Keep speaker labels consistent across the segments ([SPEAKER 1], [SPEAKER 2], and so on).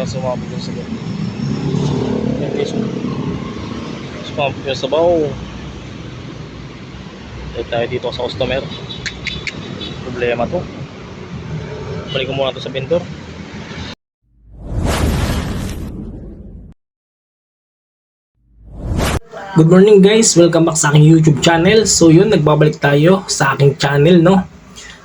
[SPEAKER 1] lang sumabog dun sa loob. Yan guys, sumabog yung sabaw. Dahil tayo dito sa customer. Problema to. Balik ko muna to sa vendor.
[SPEAKER 2] Good morning guys, welcome back sa aking YouTube channel. So yun, nagbabalik tayo sa aking channel, no?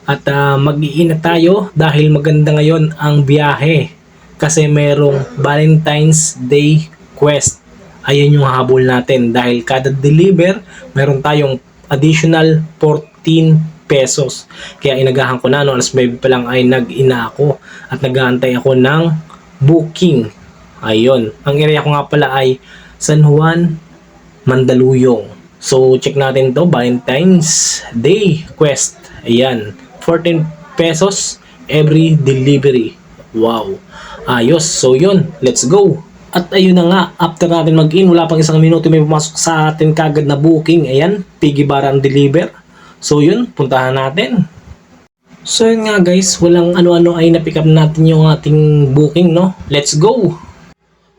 [SPEAKER 2] At mag-iingat tayo dahil maganda ngayon ang biyahe. Kasi merong Valentine's Day quest. Ayan yung habol natin dahil kada deliver, meron tayong additional 14 pesos. Kaya inagahan ko na, no? Alas 9 pa lang ay nag-ina ako at nag-aantay ako ng booking. Ayun, ang area ko nga pala ay San Juan, Mandaluyong. So check natin to, Valentine's Day quest. Ayan, 14 pesos every delivery. Wow, ayos. So yun, let's go. At ayun na nga, after natin mag-in, wala pang isang minuto may pumasok sa atin kagad na booking. Ayan, Piggy Bar and Deliver. So yun, puntahan natin. So yun nga guys, walang ano-ano ay na-pick up natin yung ating booking, no? Let's go.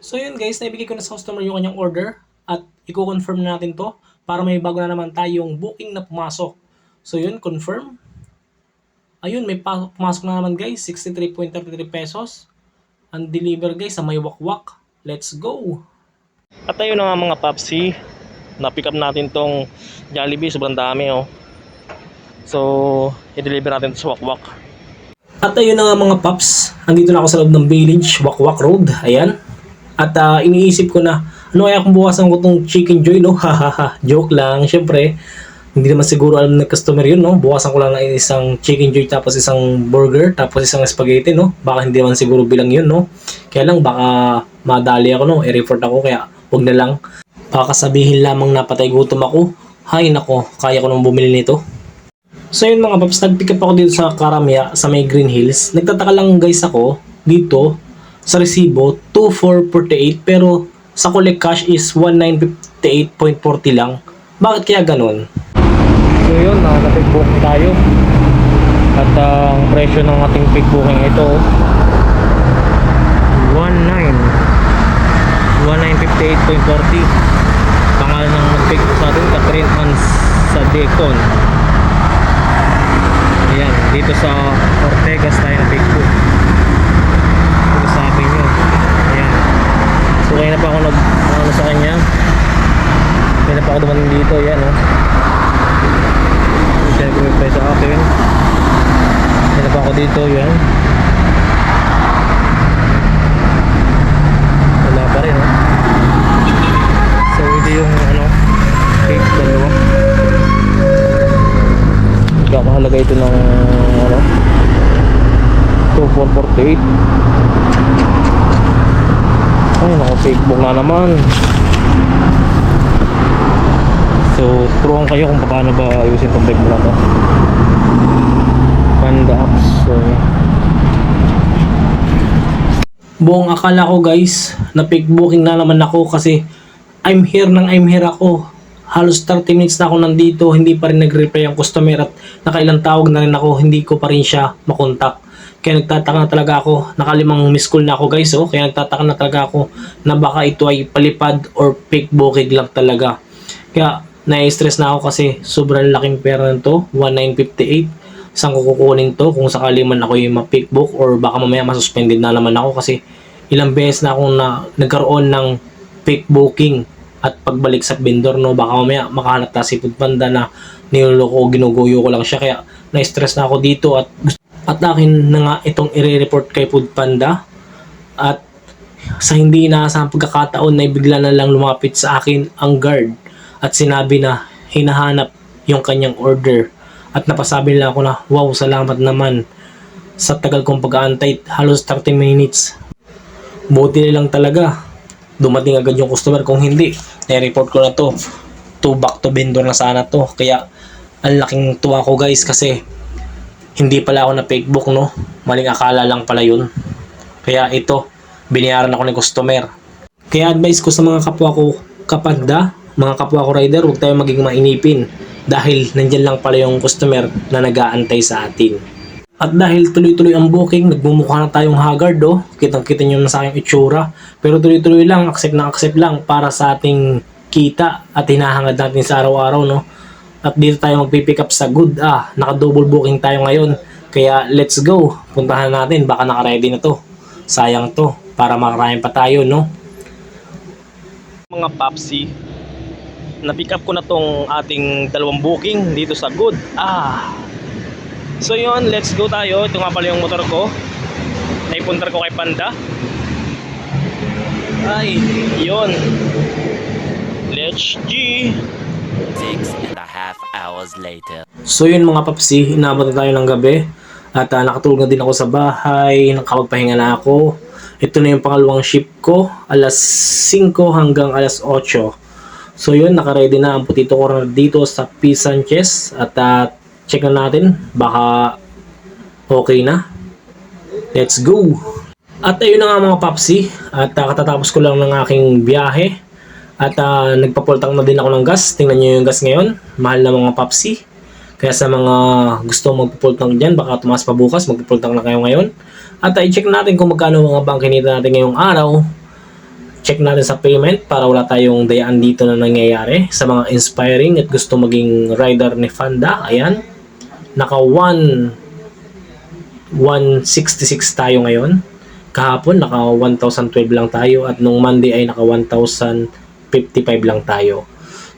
[SPEAKER 2] So yun guys, naibigay ko na sa customer yung kanyang order at i-confirm natin to para may bago na naman tayong booking na pumasok. So yun, confirm. Ayun, may pumasok na naman guys, 63.33 pesos. Ang deliver guys sa may wakwak. Let's go.
[SPEAKER 1] At ayun na nga mga papsi, na-pick up natin tong Jollibee, sobrang dami oh. So, i-deliver natin sa wakwak.
[SPEAKER 2] At ayun na nga mga paps, andito na ako sa loob ng village, Wakwak Road. Ayan. At iniisip ko na, ano kaya kung bukasan ko itong Chicken Joy, no? Hahaha, joke lang. Siyempre, hindi naman siguro alam ng customer yun, no? Bukasan ko lang ng isang Chicken Joy, tapos isang burger, tapos isang spaghetti, no? Baka hindi naman siguro bilang yun, no? Kaya lang, baka madali ako, no? I-report ako, kaya huwag na lang. Baka sabihin lamang na patay gutom ako. Hay nako, kaya ko nang bumili nito. So yun mga paps, nag-pick up ako dito sa Karamya, sa may Green Hills. Nagtataka lang guys ako, dito, sa resibo, 2,448, pero sa collect cash is 1,958.40 lang. Bakit kaya ganun?
[SPEAKER 1] So yun, na-pick booking tayo. At ang presyo ng ating pick booking ito 1,958.40. Pangalan ng nag-pick sa atin, Catherine Hans sa Decon. Ayan, dito sa Ortegas tayo na pick book. Ito sabi nyo. Ayan. So kaya na pa ako ano sa kanya. Kaya na pa ako dumating dito. Ayan o. Siya nag-reply sa akin. Kaya na pa ako dito. Ayan. Wala pa rin o. So ito yung ano, cake dalawa. Kakahalaga ito ng ano, 2,448. Ay, naka-Facebook na naman. So, turuan kayo kung paano ba ayusin itong bike mo na to. Panda apps. So,
[SPEAKER 2] Buong akala ko guys, na pick booking na naman ako kasi I'm here ako. Halos 30 minutes na ako nandito, hindi pa rin nag-reply ang customer at nakailang tawag na rin ako, hindi ko pa rin siya makontak. Kaya nagtataka na talaga ako, nakalimang miss call na ako guys, oh. Kaya nagtataka na talaga ako na baka ito ay palipad or pick booking lang talaga. Kaya na-stress na ako kasi sobrang laking pera nito, 1,958. Saan ko kukunin to kung sakali man ako yung ma-pick book or baka mamaya masuspended na naman ako kasi ilang beses na akong nagkaroon ng pick booking at pagbalik sa vendor, no, baka mamaya makahanap na si Foodpanda na niloloko, ginuguyo ko lang siya. Kaya na-stress na ako dito at akin na nga itong i-report kay Foodpanda. At sa hindi inaasahang pagkakataon na bigla na lang lumapit sa akin ang guard at sinabi na hinahanap yung kanyang order. At napasabi nila ako na, wow, salamat naman sa tagal kong pag-aantay, halos 30 minutes. Buti nilang talaga dumating agad yung customer. Kung hindi, na-report ko na to back to vendor na sana to. Kaya ang laking tuwa ko guys kasi hindi pala ako na fake book, no? Maling akala lang pala yun. Kaya ito, binayaran ako ng customer. Kaya advice ko sa mga kapwa ko kapanda, mga kapwa ko rider, huwag tayong maging mainipin dahil nandyan lang pala yung customer na nag-aantay sa atin. At dahil tuloy-tuloy ang booking, nagmumukha na tayong haggard Kitang-kita nyo na sa aking itsura. Pero tuloy-tuloy lang, accept lang para sa ating kita at hinahangad natin sa araw-araw At dito tayo magpipick up sa good. Naka-double booking tayo ngayon. Kaya let's go. Puntahan natin, baka naka-ready na to. Sayang to, para makarayan pa tayo Mga papsi, na-pick up ko na tong ating dalawang booking dito sa good. So yun, let's go tayo. Ito nga pala yung motor ko. Naipuntar ko kay Panda. Ay, yun. Let's G.
[SPEAKER 3] 6.5 hours later.
[SPEAKER 2] So yun mga papsi, inabot na tayo ng gabi. At nakatulog na din ako sa bahay. Nakapagpahinga na ako. Ito na yung pangalawang shift ko. Alas 5 hanggang alas 8. So yun, nakaready na ang Potato Corner dito sa P. Sanchez. At check na natin, baka okay na. Let's go! At ayun na nga mga papsi, at katatapos ko lang ng aking biyahe. At nagpapultang na din ako ng gas. Tingnan nyo yung gas ngayon, mahal na mga papsi. Kaya sa mga gusto magpupultang dyan, baka tumaas pa bukas, magpupultang na kayo ngayon. At i-check natin kung magkano mga bangkinita natin ngayong araw. Check natin sa payment para wala tayong dayaan dito na nangyayari. Sa mga inspiring at gusto maging rider ni Fanda, ayan. Naka 166 tayo ngayon. Kahapon naka 1,012 lang tayo at nung Monday ay naka 1,055 lang tayo.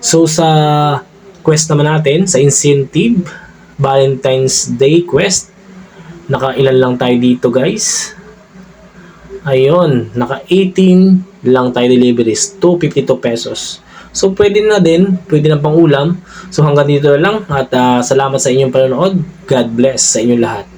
[SPEAKER 2] So sa quest naman natin, sa incentive Valentine's Day quest, naka ilan lang tayo dito guys. Ayun, naka 18 lang tayo deliveries, 252 pesos. So pwede na pang ulam. So hanggang dito na lang at salamat sa inyong panonood. God bless sa inyong lahat.